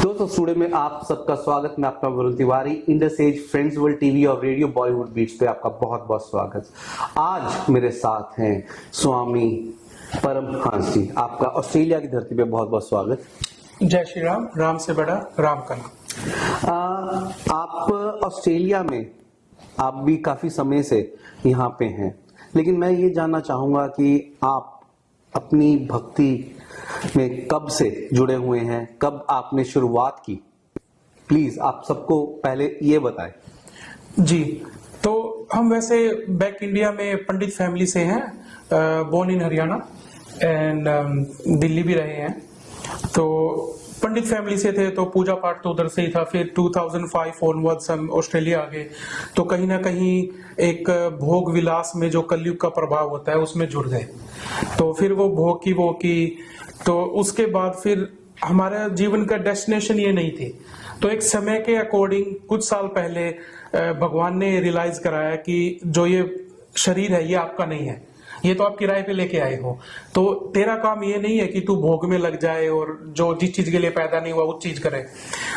दोस्तों स्टूडियो में आप सबका स्वागत। मैं आपका Varun Tiwari. Indus edge, friends world TV और रेडियो बॉलीवुड बीट्स पे आपका बहुत बहुत स्वागत। आज मेरे साथ हैं स्वामी परमहंस जी। आपका ऑस्ट्रेलिया की धरती पे बहुत बहुत स्वागत। जय श्री राम। राम से बड़ा राम का नाम। आप ऑस्ट्रेलिया में आप भी काफी समय से यहाँ पे हैं, लेकिन मैं ये जानना चाहूंगा कि आप अपनी भक्ति में कब से जुड़े हुए हैं, कब आपने शुरुआत की? प्लीज आप सबको पहले ये बताएं। जी, तो हम वैसे बैक इंडिया में पंडित फैमिली से हैं, born in Haryana and Delhi भी रहे हैं। तो पंडित फैमिली से थे तो पूजा पाठ तो उधर से ही था। फिर 2005 ऑनवर्ड्स हम ऑस्ट्रेलिया आ गए, तो कहीं ना कहीं एक भोग विलास में जो कलयुग का प्रभाव होता है उसमें जुड़ गए। तो फिर वो भोग की तो उसके बाद फिर हमारा जीवन का डेस्टिनेशन ये नहीं थी। तो एक समय के अकॉर्डिंग कुछ साल पहले भगवान ने रियलाइज कराया कि जो ये शरीर है ये आपका नहीं है, ये तो आप किराए पे लेके आए हो। तो तेरा काम ये नहीं है कि तू भोग में लग जाए और जो जिस चीज के लिए पैदा नहीं हुआ वो चीज करे।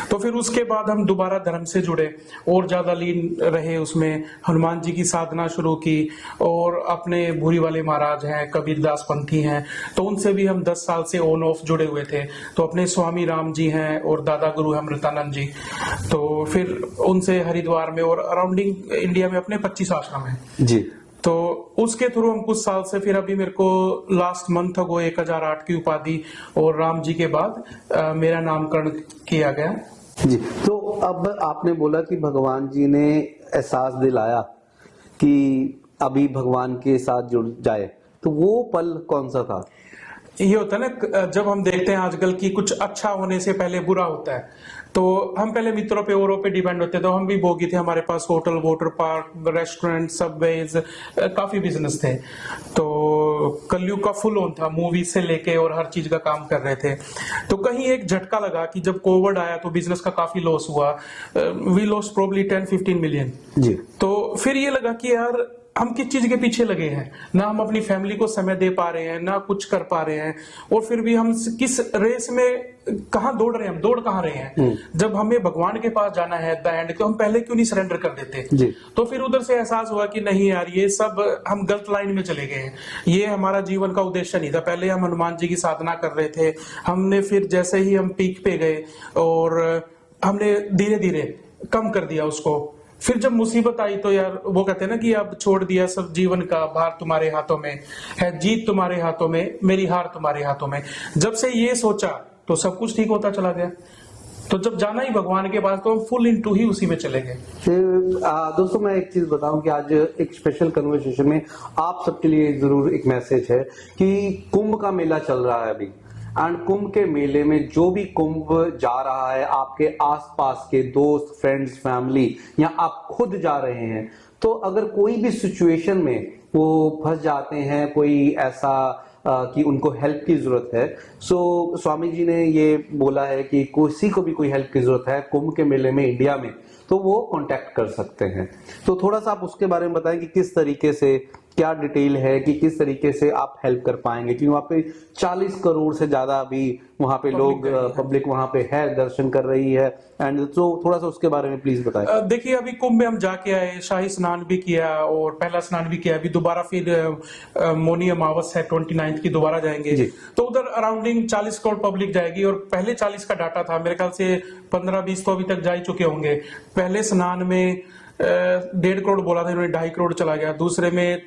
तो फिर उसके बाद हम दोबारा धर्म से जुड़े और ज्यादा लीन रहे उसमें। हनुमान जी की साधना शुरू की और अपने भूरी वाले महाराज हैं, कबीरदास पंथी हैं, तो उनसे भी हम 10 साल से ऑन ऑफ जुड़े हुए थे। तो अपने स्वामी राम जी हैं और दादा गुरु है अमृतानंद जी, तो फिर उनसे हरिद्वार में और अराउंडिंग इंडिया में अपने 25 आश्रम है जी। तो उसके थ्रू हम कुछ साल से, फिर अभी मेरे को लास्ट मंथ अगो 1008 की उपाधि और राम जी के बाद मेरा नामकरण किया गया जी। तो अब आपने बोला कि भगवान जी ने एहसास दिलाया कि अभी भगवान के साथ जुड़ जाए, तो वो पल कौन सा था? ये होता है ना, जब हम देखते हैं आजकल की कुछ अच्छा होने से पहले बुरा होता है, तो हम पहले मित्रों पे औरों पे डिपेंड होते हैं। तो हम भी भोगी थे, हमारे पास hotel, water park, restaurant, subways, काफी बिजनेस थे। तो कलयुग का फुल ऑन था, मूवी से लेके और हर चीज का काम कर रहे थे। तो कहीं एक झटका लगा कि जब कोविड आया तो बिजनेस का काफी लॉस हुआ। वी लॉस्ट प्रोबब्ली 10-15 मिलियन जी। तो फिर ये लगा कि यार हम किस चीज के पीछे लगे हैं, ना हम अपनी फैमिली को समय दे पा रहे हैं, ना कुछ कर पा रहे हैं, और फिर भी हम किस रेस में कहां दौड़ रहे हैं, हम दौड़ कहां रहे हैं। जब हमें भगवान के पास जाना है द एंड, तो हम पहले क्यों नहीं सरेंडर कर देते जी। तो फिर उधर से एहसास हुआ कि नहीं यार, ये सब हम गलत लाइन में चले गए हैं, ये हमारा जीवन का उद्देश्य नहीं था। पहले हम हनुमान जी की साधना कर रहे थे, हमने फिर जैसे ही हम पीक पे गए और हमने धीरे धीरे कम कर दिया उसको। फिर जब मुसीबत आई तो यार वो कहते हैं ना कि अब छोड़ दिया सब जीवन का भार, तुम्हारे हाथों में है जीत, तुम्हारे हाथों में, मेरी हार तुम्हारे हाथों में। जब से ये सोचा तो सब कुछ ठीक होता चला गया। तो जब जाना ही भगवान के पास तो हम फुल इनटू ही उसी में चले गए। दोस्तों मैं एक चीज बताऊं कि आज एक स्पेशल कन्वर्सेशन में आप सबके लिए जरूर एक मैसेज है कि कुंभ का मेला चल रहा है अभी, एंड कुंभ के मेले में जो भी कुंभ जा रहा है, आपके आसपास के दोस्त, फ्रेंड्स, फैमिली, या आप खुद जा रहे हैं, तो अगर कोई भी सिचुएशन में वो फंस जाते हैं, कोई ऐसा कि उनको हेल्प की जरूरत है, सो स्वामी जी ने ये बोला है कि किसी को भी कोई हेल्प की जरूरत है कुंभ के मेले में इंडिया में, तो वो कांटेक्ट कर सकते हैं। तो थोड़ा सा आप उसके बारे में बताएं कि किस तरीके से, क्या डिटेल है कि किस तरीके से आप हेल्प कर पाएंगे, क्योंकि वहाँ पे 40 करोड़ से ज्यादा अभी वहाँ पे लोग, पब्लिक वहाँ पे है, दर्शन कर रही है, एंड तो थोड़ा सा उसके बारे में प्लीज बताएं। देखिए, अभी कुंभ में हम जाके आए, शाही स्नान भी किया और पहला स्नान भी किया। अभी दोबारा फिर मौनी अमावस है 29 की, दोबारा जाएंगे। तो उधर अराउंडिंग 40 करोड़ पब्लिक जाएगी, और पहले 40 का डाटा था, मेरे ख्याल से 15-20 तो अभी तक जा ही चुके होंगे। पहले स्नान में 1.5 करोड़ बोला था इन्होंने, 2.5 करोड़ चला गया। दूसरे में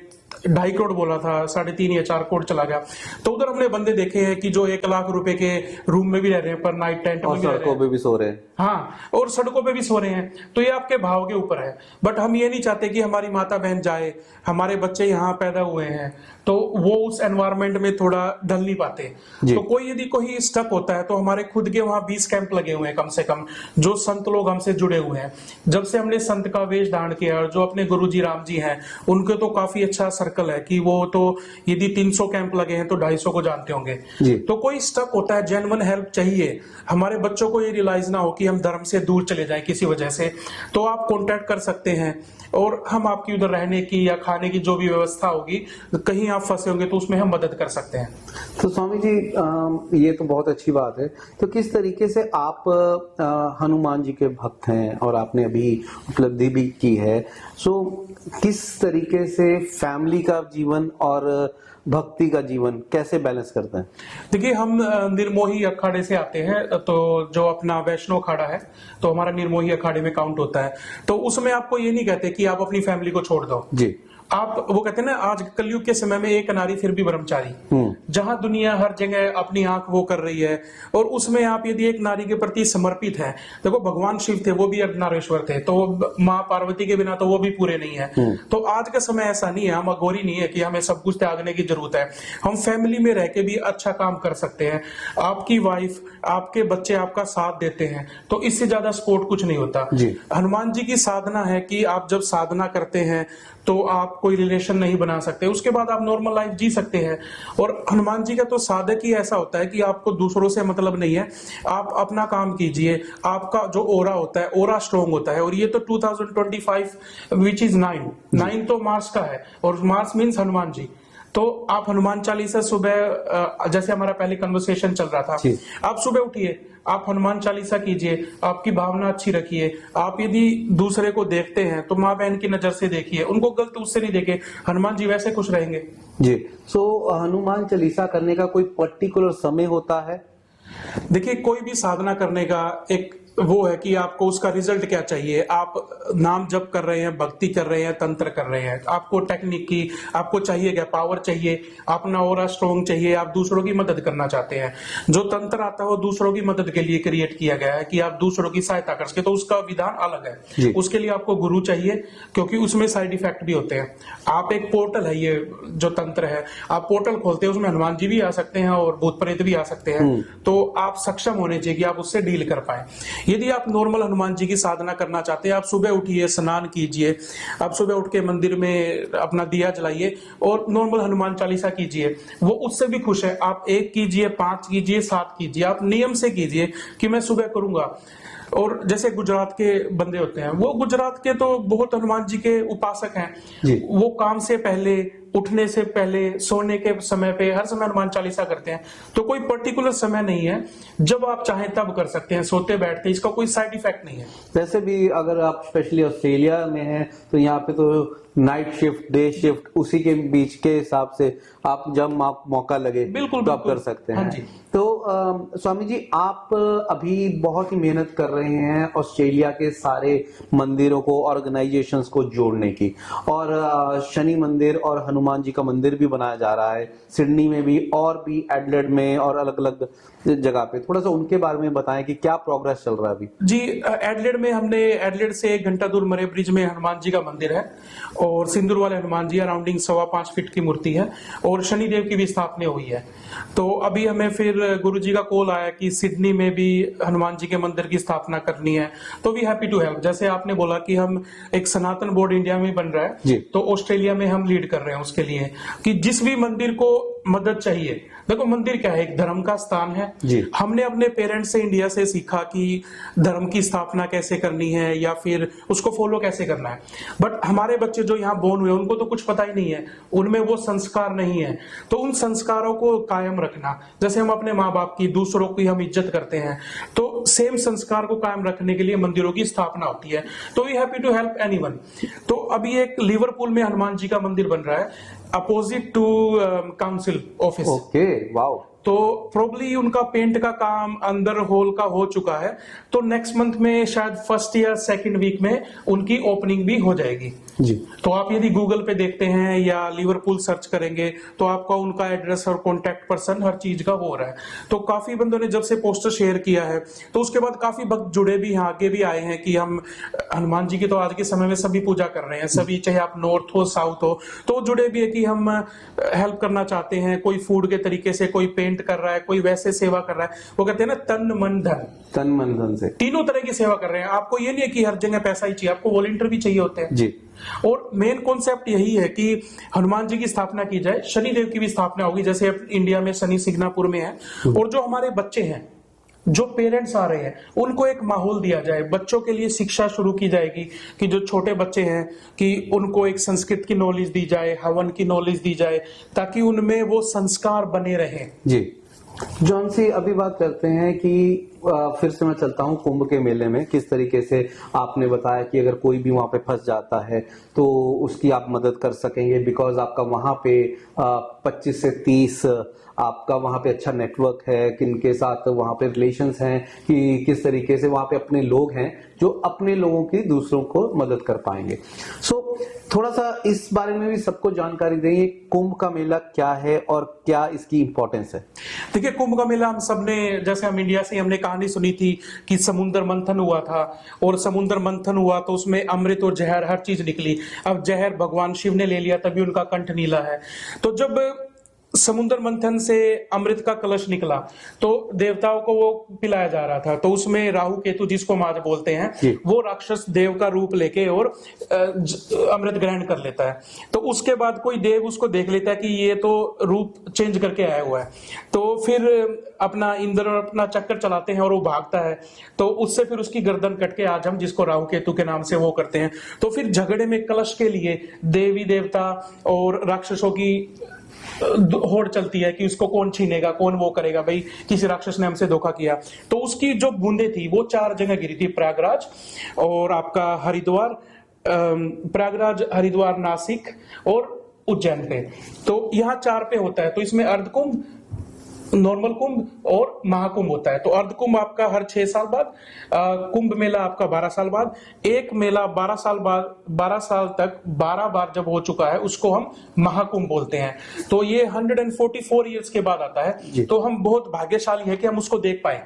2.5 करोड़ बोला था, 3.5 या 4 करोड़ चला गया। तो उधर हमने बंदे देखे हैं कि जो 1 लाख रुपए के रूम में भी रह रहे हैं, पर नाइट टेंट में भी रह रहे हैं, भी सो रहे हैं। हाँ, और सड़कों पे भी सो रहे हैं। तो ये आपके भाव के ऊपर है। बट हम ये नहीं चाहते कि हमारी माता बहन जाए, हमारे बच्चे यहाँ पैदा हुए हैं, तो वो उस एनवायरमेंट में थोड़ा ढल नहीं पाते। तो कोई यदि कोई स्टक होता है तो हमारे खुद के वहां 20 कैंप लगे हुए हैं कम से कम, जो संत लोग हमसे जुड़े हुए हैं। जब से हमने संत का वेश धारण किया, और जो अपने गुरु जी राम जी हैं, उनके तो काफी अच्छा सर्कल है कि वो तो यदि 300 कैंप लगे हैं तो 250 को जानते होंगे। जी। तो कोई स्टक होता है, जेन्युइन हेल्प चाहिए, हमारे बच्चों को ये रियलाइज ना हो कि हम धर्म से दूर चले जाएं किसी वजह से, तो आप कांटेक्ट कर सकते हैं और हम आपकी उधर रहने की या खाने की जो भी व्यवस्था होगी, कहीं आप फंसे होंगे तो उसमें हम मदद कर सकते हैं। तो स्वामी जी, ये तो बहुत अच्छी बात है। तो किस तरीके से आप हनुमान जी के भक्त हैं और आपने अभी उपलब्धि भी की है, सो किस तरीके से फैमिली का जीवन और भक्ति का जीवन कैसे बैलेंस करते हैं? देखिए, हम निर्मोही अखाड़े से आते हैं, तो जो अपना वैष्णो अखाड़ा है तो हमारा निर्मोही अखाड़े में काउंट होता है। तो उसमें आपको ये नहीं कहते कि आप अपनी फैमिली को छोड़ दो जी। आप, वो कहते हैं ना, आज कलयुग के समय में एक नारी फिर भी ब्रह्मचारी, जहां दुनिया हर जगह अपनी आंख वो कर रही है, और उसमें आप यदि एक नारी के प्रति समर्पित है, देखो भगवान शिव थे, वो भी अर्धनारेश्वर थे, तो माँ पार्वती के बिना तो वो भी पूरे नहीं है। तो आज का समय ऐसा नहीं है, हम अघोरी नहीं है कि हमें सब कुछ त्यागने की जरूरत है। हम फैमिली में रह के भी अच्छा काम कर सकते हैं। आपकी वाइफ, आपके बच्चे आपका साथ देते हैं, तो इससे ज्यादा सपोर्ट कुछ नहीं होता। हनुमान जी की साधना है कि आप जब साधना करते हैं तो आप कोई रिलेशन नहीं बना सकते, उसके बाद आप नॉर्मल लाइफ जी सकते हैं। और हनुमान जी का तो साधक ही ऐसा होता है कि आपको दूसरों से मतलब नहीं है, आप अपना काम कीजिए, आपका जो ओरा होता है, ओरा स्ट्रॉन्ग होता है। और ये तो 2025 विच इज 9 तो मार्च का है, और मार्च मीन्स हनुमान जी। तो आप हनुमान चालीसा सुबह, जैसे हमारा पहले कन्वर्सेशन चल रहा था, आप सुबह उठिए, आप हनुमान चालीसा कीजिए, आपकी भावना अच्छी रखिए। आप यदि दूसरे को देखते हैं तो माँ बहन की नजर से देखिए, उनको गलत उससे नहीं देखे, हनुमान जी वैसे खुश रहेंगे। जी। सो हनुमान चालीसा करने का कोई पर्टिकुलर समय होता है? देखिए, कोई भी साधना करने का एक वो है कि आपको उसका रिजल्ट क्या चाहिए। आप नाम जप कर रहे हैं, भक्ति कर रहे हैं, तंत्र कर रहे हैं, आपको टेक्निक की आपको चाहिए क्या, पावर चाहिए, अपना ओरा स्ट्रॉन्ग चाहिए, आप दूसरों की मदद करना चाहते हैं। जो तंत्र आता है वो दूसरों की मदद के लिए क्रिएट किया गया है कि आप दूसरों की सहायता कर सके, तो उसका विधान अलग है। उसके लिए आपको गुरु चाहिए, क्योंकि उसमें साइड इफेक्ट भी होते हैं। आप एक पोर्टल है, ये जो तंत्र है, आप पोर्टल खोलते हैं, उसमें हनुमान जी भी आ सकते हैं और भूत प्रेत भी आ सकते हैं। तो आप सक्षम होने चाहिए कि आप उससे डील कर पाए। यदि आप नॉर्मल हनुमान जी की साधना करना चाहते हैं, आप सुबह उठिए, स्नान कीजिए, आप सुबह उठ के मंदिर में अपना दिया जलाइए और नॉर्मल हनुमान चालीसा कीजिए, वो उससे भी खुश है। आप 1 कीजिए, 5 कीजिए, 7 कीजिए, आप नियम से कीजिए कि मैं सुबह करूंगा। और जैसे गुजरात के बंदे होते हैं, वो गुजरात के तो बहुत हनुमान जी के उपासक हैं। वो काम से पहले, उठने से पहले, सोने के समय पे, हर समय हनुमान चालीसा करते हैं। तो कोई पर्टिकुलर समय नहीं है, जब आप चाहें तब कर सकते हैं, सोते बैठते, इसका कोई साइड इफेक्ट नहीं है। वैसे भी अगर आप स्पेशली ऑस्ट्रेलिया में हैं तो यहाँ पे तो नाइट शिफ्ट, डे शिफ्ट, उसी के बीच के हिसाब से आप जब मौका लगे बिल्कुल तो आप कर सकते हैं। हाँ जी। तो स्वामी जी, आप अभी बहुत ही मेहनत कर रहे हैं ऑस्ट्रेलिया के सारे मंदिरों को, ऑर्गेनाइजेशंस को जोड़ने की, और शनि मंदिर और हनुमान जी का मंदिर भी बनाया जा रहा है सिडनी में भी, और भी एडलेड में, और अलग अलग जगह पे। थोड़ा सा उनके बारे में बताएं कि क्या प्रोग्रेस चल रहा है अभी। जी, एडलेड में हमने, एडलेड से 1 घंटा दूर मरे ब्रिज में हनुमान जी का मंदिर है, और सिंदूर वाले हनुमान जी अराउंडिंग 5.25 फीट की मूर्ति है, और शनिदेव की भी स्थापना हुई है। तो अभी हमें फिर गुरु जी का कॉल आया कि सिडनी में भी हनुमान जी के मंदिर की स्थापना करनी है, तो वी हैप्पी टू हेल्प। जैसे आपने बोला कि हम एक सनातन बोर्ड इंडिया में बन रहा है, तो ऑस्ट्रेलिया में हम लीड कर रहे हैं उसके लिए कि जिस भी मंदिर को मदद चाहिए। देखो, मंदिर क्या है, एक धर्म का स्थान है। हमने अपने पेरेंट्स से, इंडिया से सीखा कि धर्म की स्थापना कैसे करनी है या फिर उसको फॉलो कैसे करना है। बट हमारे बच्चे जो यहाँ बोर्न हुए, उनको तो कुछ पता ही नहीं है, उनमें वो संस्कार नहीं है। तो उन संस्कारों को कायम रखना, जैसे हम अपने माँ बाप की, दूसरों की हम इज्जत करते हैं, तो सेम संस्कार को कायम रखने के लिए मंदिरों की स्थापना होती है। तो we happy to help anyone. तो अभी एक लिवरपूल में हनुमान जी का मंदिर बन रहा है, opposite to council office. Okay, wow. तो प्रोबली उनका पेंट का काम अंदर हॉल का हो चुका है, तो नेक्स्ट मंथ में शायद 1st या 2nd वीक में उनकी ओपनिंग भी हो जाएगी जी। तो आप यदि गूगल पे देखते हैं या लिवरपूल सर्च करेंगे तो आपका उनका एड्रेस और कॉन्टेक्ट पर्सन हर चीज का हो रहा है। तो काफी बंदों ने जब से पोस्टर शेयर किया है, तो उसके बाद काफी भक्त जुड़े भी हैं, आगे भी आए हैं कि हम हनुमान जी की तो आज के समय में सभी पूजा कर रहे हैं, सभी, चाहे आप नॉर्थ हो, साउथ हो, तो जुड़े भी है कि हम हेल्प करना चाहते हैं, कोई फूड के तरीके से, कोई पेंट पेंट कर रहा है, कोई वैसे सेवा कर रहा है। वो कहते हैं ना तन मन धन से तीनों तरह की सेवा कर रहे हैं। आपको ये नहीं है कि हर जगह पैसा ही चाहिए, आपको वॉलंटियर भी चाहिए होते हैं जी। और मेन कॉन्सेप्ट यही है कि हनुमान जी की स्थापना की जाए, शनि देव की भी स्थापना होगी, जैसे अब इंडिया में शनि सिग्नापुर में है। और जो हमारे बच्चे हैं, जो पेरेंट्स आ रहे हैं, उनको एक माहौल दिया जाए, बच्चों के लिए शिक्षा शुरू की जाएगी कि जो छोटे बच्चे हैं कि उनको एक संस्कृत की नॉलेज दी जाए, हवन की नॉलेज दी जाए, ताकि उनमें वो संस्कार बने रहे। जी। जॉन सी, अभी बात करते हैं कि फिर से मैं चलता हूं कुंभ के मेले में। किस तरीके से आपने बताया कि अगर कोई भी वहां पे फंस जाता है तो उसकी आप मदद कर सकेंगे, बिकॉज आपका वहां पे 25 से 30 आपका वहां पे अच्छा नेटवर्क है, किनके साथ वहां पे रिलेशंस हैं, कि किस तरीके से वहां पे अपने लोग हैं जो अपने लोगों की दूसरों को मदद कर पाएंगे। सो थोड़ा सा इस बारे में भी सबको जानकारी देंगे, कुंभ का मेला क्या है और क्या इसकी इंपॉर्टेंस है। देखिए, कुंभ का मेला हम सबने, जैसे हम इंडिया से हमने कहानी सुनी थी कि समुद्र मंथन हुआ था, और समुद्र मंथन हुआ तो उसमें अमृत और जहर हर चीज निकली। अब जहर भगवान शिव ने ले लिया, तभी उनका कंठ नीला है। तो जब समुद्र मंथन से अमृत का कलश निकला तो देवताओं को वो पिलाया जा रहा था, तो उसमें राहु केतु, जिसको हम आज बोलते हैं, वो राक्षस देव का रूप लेके और अमृत ग्रहण कर लेता है। तो उसके बाद कोई देव उसको देख लेता है कि ये तो रूप चेंज करके आया हुआ है, तो फिर अपना इंद्र अपना चक्कर चलाते हैं और वो भागता है। तो उससे फिर उसकी गर्दन कट के, आज हम जिसको राहु केतु के नाम से वो करते हैं। तो फिर झगड़े में कलश के लिए देवी देवता और राक्षसों की होड़ चलती है कि उसको कौन छीनेगा, कौन वो करेगा, भाई किसी राक्षस ने हमसे धोखा किया। तो उसकी जो बूंदे थी वो 4 जगह गिरी थी, प्रयागराज और आपका हरिद्वार, प्रयागराज, हरिद्वार, नासिक और उज्जैन पे। तो यहाँ 4 पे होता है। तो इसमें अर्धकुंभ, नॉर्मल कुंभ और महाकुंभ होता है। तो अर्ध कुंभ आपका हर 6 साल बाद, कुंभ मेला आपका 12 साल बाद, एक मेला 12 साल बाद, 12 साल तक 12 बार जब हो चुका है उसको हम महाकुंभ बोलते हैं। तो ये 144 ईयर्स के बाद आता है। तो हम बहुत भाग्यशाली है कि हम उसको देख पाए,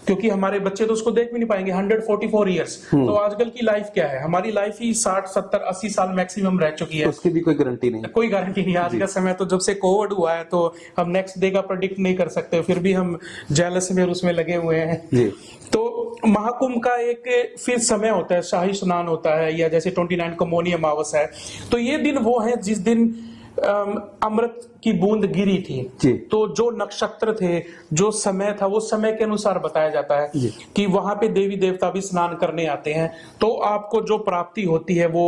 क्योंकि हमारे बच्चे तो उसको देख भी नहीं पाएंगे। 144 ईयर्स, तो आजकल की लाइफ क्या है, हमारी लाइफ ही 60, 70, 80 साल मैक्सिमम रह चुकी है। उसकी भी कोई गारंटी नहीं, कोई गारंटी नहीं। आज का समय तो जब से कोविड हुआ है तो हम नेक्स्ट डे का प्रेडिक्ट नहीं कर सकते, फिर भी हम जेलस में और उसमें लगे हुए हैं जी। तो महाकुंभ का एक फिर समय होता है, शाही स्नान होता है, या जैसे 29 को मौनी अमावस है। तो ये दिन वो है जिस दिन अमृत की बूंद गिरी थी। तो जो नक्षत्र थे, जो समय था, वो समय के अनुसार बताया जाता है कि वहां पे देवी देवता भी स्नान करने आते हैं। तो आपको जो प्राप्ति होती है वो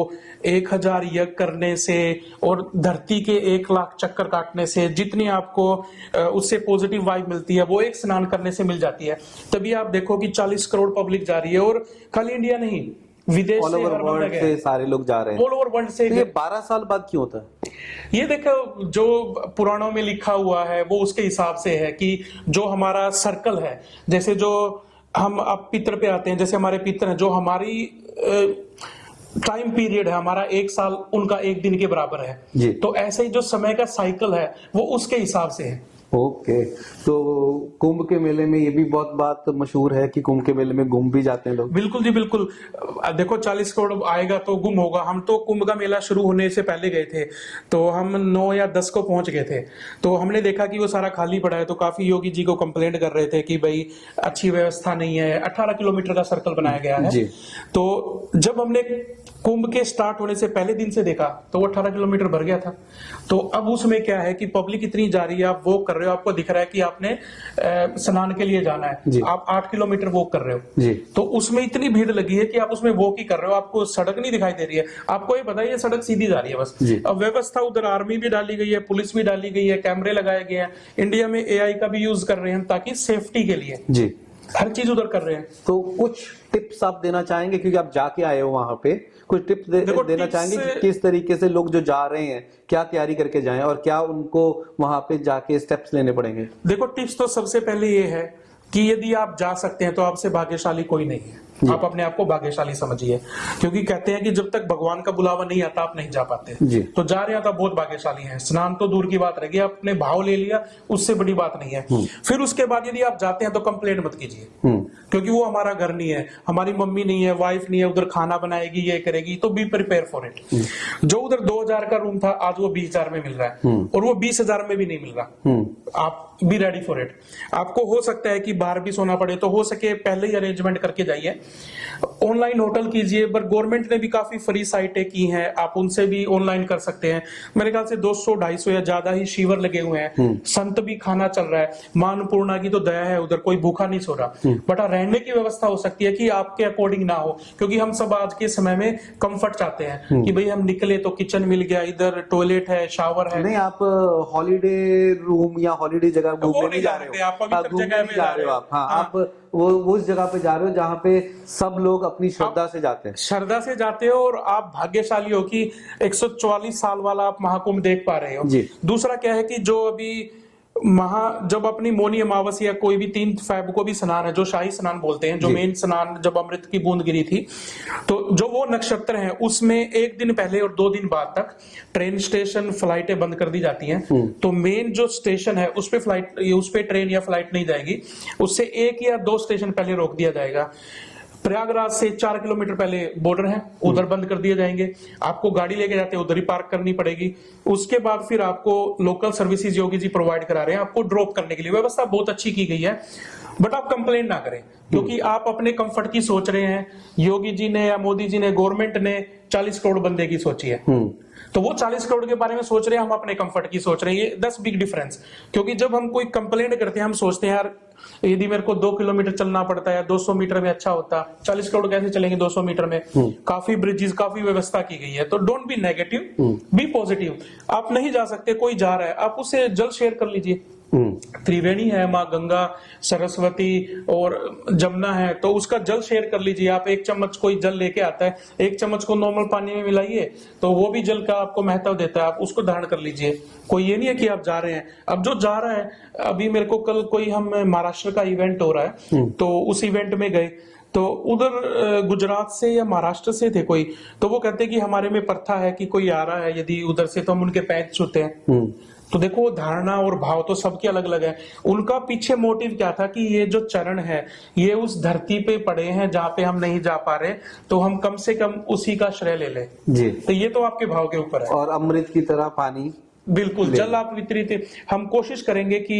1000 यज्ञ करने से और धरती के 1 लाख चक्कर काटने से, जितनी आपको उससे पॉजिटिव वाइब मिलती है वो एक स्नान करने से मिल जाती है। तभी आप देखो कि 40 करोड़ पब्लिक जा रही है, और खाली इंडिया नहीं, विदेश ऑल ओवर वर्ल्ड से सारे लोग जा रहे हैं। ऑल ओवर वर्ल्ड से। तो ये 12 साल बाद क्यों होता है? ये देखो, जो पुराणों में लिखा हुआ है वो उसके हिसाब से है कि जो हमारा सर्कल है, जैसे जो हम अब पितर पे आते हैं, जैसे हमारे पितर हैं, जो हमारी टाइम पीरियड है हमारा 1 साल उनका 1 दिन के बराबर है जी। तो ऐसे ही जो समय का साइकिल है वो उसके हिसाब से है। ओके। तो कुंभ के मेले में ये भी बहुत बात मशहूर है कि कुंभ के मेले में गुम भी जाते हैं लोग। बिल्कुल जी, बिल्कुल। देखो 40 करोड़ आएगा तो गुम होगा। हम तो कुंभ का मेला शुरू होने से पहले गए थे, तो हम 9 या 10 को पहुंच गए थे। तो हमने देखा कि वो सारा खाली पड़ा है। तो काफी योगी जी को कंप्लेंट कर रहे थे कि भाई अच्छी व्यवस्था नहीं है। 18 किलोमीटर का सर्कल बनाया गया है जी। तो जब हमने कुंभ के स्टार्ट होने से पहले दिन से देखा तो वो 18 किलोमीटर भर गया था। तो अब उसमें क्या है कि पब्लिक इतनी जा रही है, आप वॉक कर रहे हो, आपको दिख रहा है कि आपने स्नान के लिए जाना है, आप 8 किलोमीटर वॉक कर रहे हो जी। तो उसमें इतनी भीड़ लगी है कि आप उसमें वॉक ही कर रहे हो, आपको सड़क नहीं दिखाई दे रही है। आपको ये पता है ये सड़क सीधी जा रही है बस। अब व्यवस्था उधर आर्मी भी डाली गई है, पुलिस भी डाली गई है, कैमरे लगाए गए हैं। इंडिया में AI का भी यूज कर रहे हैं ताकि सेफ्टी के लिए जी, हर चीज उधर कर रहे हैं। तो कुछ टिप्स आप देना चाहेंगे, क्योंकि आप जाके आए हो वहां पे, कुछ टिप्स देना चाहेंगे कि किस तरीके से लोग जो जा रहे हैं क्या तैयारी करके जाएं और क्या उनको वहां पे जाके स्टेप्स लेने पड़ेंगे? देखो, टिप्स तो सबसे पहले ये है कि यदि आप जा सकते हैं तो आपसे भाग्यशाली कोई नहीं है। आप अपने आप को भाग्यशाली समझिए, क्योंकि कहते हैं कि जब तक भगवान का बुलावा नहीं आता आप नहीं जा पाते। जी। तो जा रहे हैं तो आप बहुत भाग्यशाली हैं। स्नान तो दूर की बात रह गई, आपने भाव ले लिया, उससे बड़ी बात नहीं है। फिर उसके बाद यदि आप जाते हैं तो कंप्लेंट मत कीजिए, क्योंकि वो हमारा घर नहीं है, हमारी मम्मी नहीं है, वाइफ नहीं है, उधर खाना बनाएगी, ये करेगी, तो बी प्रिपेयर फॉर इट। जो उधर 2000 का रूम था आज वो 20,000 में मिल रहा है, और वो 20,000 में भी नहीं मिल रहा। आप बी रेडी फॉर इट। आपको हो सकता है कि बाहर भी सोना पड़े, तो हो सके पहले ही अरेंजमेंट करके जाइए। ऑनलाइन होटल कीजिए, पर गवर्नमेंट ने भी काफी फ्री साइटें की हैं, आप उनसे भी ऑनलाइन कर सकते हैं। मेरे ख्याल से 200-250 या ज्यादा ही शिविर लगे हुए हैं, संत भी खाना चल रहा है। मां अन्नपूर्णा की तो दया है, उधर कोई भूखा नहीं सो रहा। बट रहने की व्यवस्था हो सकती है कि आपके अकॉर्डिंग ना हो, क्योंकि हम सब आज के समय में कंफर्ट चाहते हैं कि भाई हम निकले तो किचन मिल गया, इधर टॉयलेट है, शावर है। नहीं, आप हॉलीडे रूम या हॉलीडे जगह घूमने नहीं जा रहे हो, आप पवित्र घूमने जगह में नहीं जा रहे हो आप। हाँ, आप वो उस जगह पे जा रहे हो जहाँ पे सब लोग अपनी श्रद्धा से जाते हैं। श्रद्धा से जाते हो, और आप भाग्यशाली हो कि 144 साल वाला आप महाकुंभ देख पा रहे हो। जी। दूसरा क्या है कि जो अभी जब अपनी मौनी अमावस्या कोई भी 3 फेब को भी स्नान है, जो शाही स्नान बोलते हैं, जो मेन स्नान जब अमृत की बूंद गिरी थी, तो जो वो नक्षत्र है उसमें 1 दिन पहले और 2 दिन बाद तक ट्रेन स्टेशन फ्लाइटें बंद कर दी जाती हैं। तो मेन जो स्टेशन है उस पे ट्रेन या फ्लाइट नहीं जाएगी, उससे 1 या 2 स्टेशन पहले रोक दिया जाएगा। प्रयागराज से 4 किलोमीटर पहले बॉर्डर है, उधर बंद कर दिए जाएंगे। आपको गाड़ी लेके जाते हैं उधर ही पार्क करनी पड़ेगी। उसके बाद फिर आपको local services Yogi ji provide करा रहे हैं, आपको ड्रॉप करने के लिए व्यवस्था बहुत अच्छी की गई है। बट आप कंप्लेन ना करें, क्योंकि आप अपने कंफर्ट की सोच रहे हैं। योगी जी ने या मोदी जी ने, गवर्नमेंट ने 40 करोड़ बंदे की सोची है, तो वो 40 करोड़ के बारे में सोच रहे हैं, हम अपने कंफर्ट की सोच रहे हैं। ये 10 बिग डिफरेंस। क्योंकि जब हम कोई कंप्लेंट करते हैं, हम सोचते हैं यार यदि मेरे को 2 किलोमीटर चलना पड़ता है, 200 मीटर में अच्छा होता, 40 करोड़ कैसे चलेंगे 200 मीटर में? काफी ब्रिजेस, काफी व्यवस्था की गई है। तो don't be negative, be positive. आप नहीं जा सकते, कोई जा रहा है, आप उससे जल शेयर कर लीजिए। त्रिवेणी है, माँ गंगा, सरस्वती और जमुना है, तो उसका जल शेयर कर लीजिए। आप 1 चम्मच कोई जल लेके आता है, 1 चम्मच को नॉर्मल पानी में मिलाइए, तो वो भी जल का आपको महत्व देता है, आप उसको धारण कर लीजिए। कोई ये नहीं है कि आप जा रहे हैं। अब जो जा रहा है, अभी मेरे को कल कोई हम महाराष्ट्र का इवेंट हो रहा है, तो उस इवेंट में गए, तो उधर गुजरात से या महाराष्ट्र से थे कोई, तो वो कहते हैं कि हमारे में प्रथा है कि कोई आ रहा है यदि उधर से, तो हम उनके पैर छूते हैं। तो देखो, धारणा और भाव तो सबके अलग अलग है। उनका पीछे मोटिव क्या था कि ये जो चरण है, ये उस धरती पे पड़े हैं जहाँ पे हम नहीं जा पा रहे, तो हम कम से कम उसी का श्रेय ले लें जी। तो ये तो आपके भाव के ऊपर है। और अमृत की तरह पानी, बिल्कुल, जल आप वितरित। हम कोशिश करेंगे कि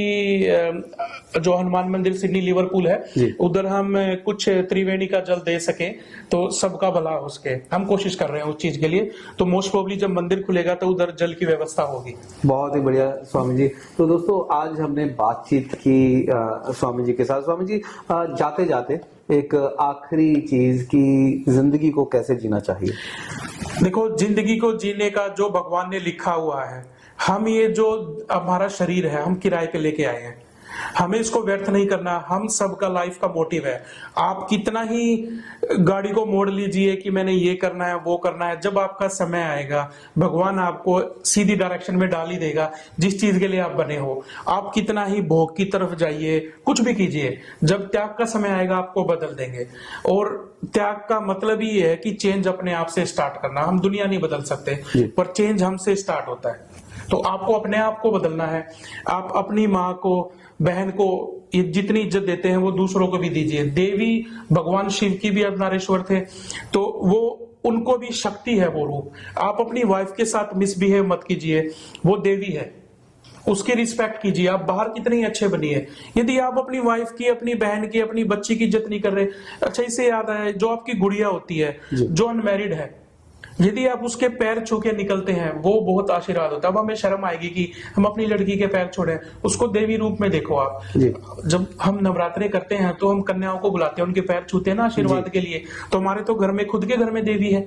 जो हनुमान मंदिर सिडनी लिवरपूल है, उधर हम कुछ त्रिवेणी का जल दे सके, तो सबका भला हो सके। हम कोशिश कर रहे हैं उस चीज के लिए। तो मोस्ट प्रोबेबली जब मंदिर खुलेगा तो उधर जल की व्यवस्था होगी। बहुत ही बढ़िया स्वामी जी। तो दोस्तों, आज हमने बातचीत की स्वामी जी के साथ। स्वामी जी, जाते जाते एक आखिरी चीज की, जिंदगी को कैसे जीना चाहिए? देखो, जिंदगी को जीने का जो भगवान ने लिखा हुआ है, हम ये जो हमारा शरीर है, हम किराए पे लेके आए हैं, हमें इसको व्यर्थ नहीं करना। हम सबका लाइफ का मोटिव है। आप कितना ही गाड़ी को मोड़ लीजिए कि मैंने ये करना है, वो करना है, जब आपका समय आएगा भगवान आपको सीधी डायरेक्शन में डाल ही देगा, जिस चीज के लिए आप बने हो। आप कितना ही भोग की तरफ जाइए, कुछ भी कीजिए, जब त्याग का समय आएगा आपको बदल देंगे। और त्याग का मतलब ही है कि चेंज अपने आप से स्टार्ट करना। हम दुनिया नहीं बदल सकते, पर चेंज हमसे स्टार्ट होता है। तो आपको अपने आप को बदलना है। आप अपनी माँ को, बहन को जितनी इज्जत देते हैं वो दूसरों को भी दीजिए। देवी, भगवान शिव की भी अर्धनारीश्वर थे, तो वो उनको भी शक्ति है वो रूप। आप अपनी वाइफ के साथ मिसबिहेव मत कीजिए, वो देवी है, उसकी रिस्पेक्ट कीजिए। आप बाहर कितने अच्छे बनिए, यदि आप अपनी वाइफ की, अपनी बहन की, अपनी बच्ची की इज्जत नहीं कर रहे। अच्छा, इससे याद आया, जो आपकी गुड़िया होती है, जो अनमैरिड है, यदि आप उसके पैर छू के निकलते हैं, वो बहुत आशीर्वाद होता है। अब हमें शर्म आएगी कि हम अपनी लड़की के पैर छोड़े, उसको देवी रूप में देखो आप। जब हम नवरात्रे करते हैं तो हम कन्याओं को बुलाते हैं, उनके पैर छूते हैं ना आशीर्वाद के लिए। तो हमारे तो घर में, खुद के घर में देवी है,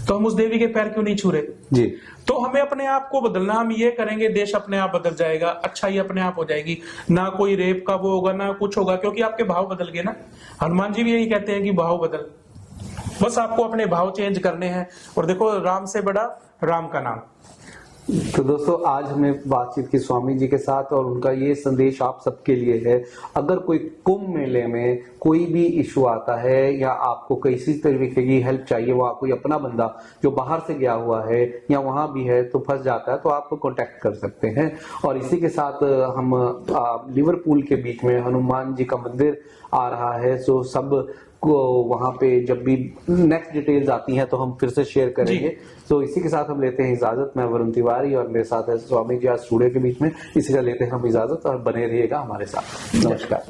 तो हम उस देवी के पैर क्यों नहीं छू रहे जी? तो हमें अपने आप को बदलना। हम ये करेंगे, देश अपने आप बदल जाएगा, अच्छाई अपने आप हो जाएगी। ना कोई रेप का वो होगा, ना कुछ होगा, क्योंकि आपके भाव बदल गए ना। हनुमान जी भी यही कहते हैं कि भाव बदल। बस आपको अपने भाव चेंज करने हैं। और देखो, राम से बड़ा राम का नाम। तो दोस्तों आज हमने बातचीत की स्वामी जी के साथ और उनका ये संदेश आप सबके लिए है, अगर कोई कुंभ मेले में कोई भी इशू आता है या आपको किसी तरीके की हेल्प चाहिए, वो कोई अपना बंदा जो बाहर से गया हुआ है या वहां भी है तो फंस जाता है, तो आप कांटेक्ट कर सकते हैं। और इसी के साथ हम लिवरपूल के बीच में हनुमान जी का मंदिर आ रहा है, सो सब को वहां पे जब भी नेक्स्ट डिटेल्स आती हैं तो हम फिर से शेयर करेंगे। तो इसी के साथ हम लेते हैं इजाजत। मैं वरुण तिवारी और मेरे साथ है स्वामी जी आज स्टूडियो के बीच में। इसी का लेते हैं हम इजाजत और बने रहिएगा हमारे साथ। नमस्कार।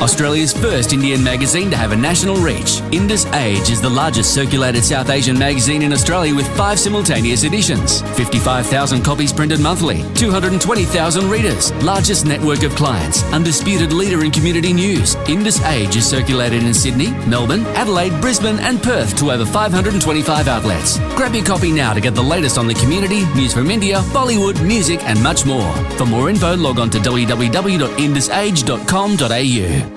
Australia's first Indian magazine to have a national reach, Indus Age is the largest circulated South Asian magazine in Australia with 5 simultaneous editions, 55,000 copies printed monthly, 220,000 readers, largest network of clients, undisputed leader in community news. Indus Age is circulated in Sydney, Melbourne, Adelaide, Brisbane and Perth to over 525 outlets. Grab your copy now to get the latest on the community, news from India, Bollywood, music and much more. For more info, log on to www.indusage.com.au.